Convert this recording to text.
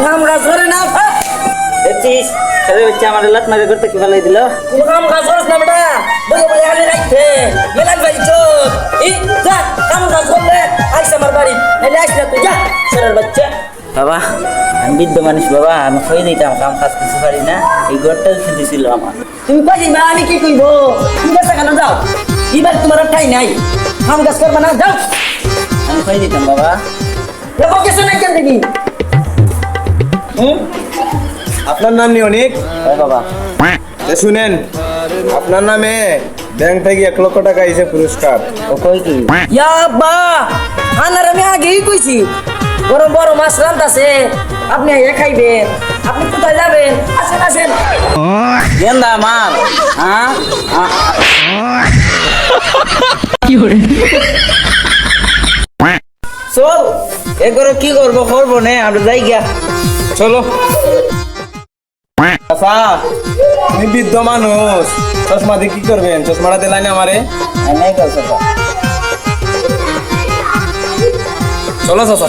কাম কাজ করে না দেখছিস ছেলে বাচ্চা আমার লাত মারে করতে কি ভালোই দিল। কোনো কাম কাজ করছ না বেটা বলে বলে আগে রাখতে মেলাক ভাই তো এই যা কাম কাজ করলে আইস আমার বাড়ি এলে আইস না তুই যা ছেলের বাচ্চা। বাবা আমি বৃদ্ধ মানুষ বাবা, আমি কই দিতাম কাম কাজ কিছু পারি না, এই ঘরটাও শুধু ছিল আমার। তুমি কই মা আমি কি কইব তুমি কাছে কেন যাও এবার তোমার ঠাই নাই কাম কাজ করবে না যাও। আমি কই দিতাম বাবা। দেখো কিছু নাই কেন দেখি আপনার নাম নি অনেক ওই বাবা শুনেন, আপনার নামে ব্যাংক থেকে 1 লক্ষ টাকা এসে পুরস্কার। ও কই কি ইয়া আব্বা আনার আমি আগেই কইছি বড় বড় মাছ রান্তাছে আপনি আইয়া খাইবেন। আপনি কোথায় যাবেন আসেন আসেন। গেন্দা আমার হ্যাঁ চল এগুলো কি করবো করবো নে আমরা যাই গিয়া। চলো আচ্ছা, তুমি বৃদ্ধ মানুষ, চশমা দিয়ে কি করবেন? চশমাটা দিলাই না আমারে। নাই করছো চলো চাচা।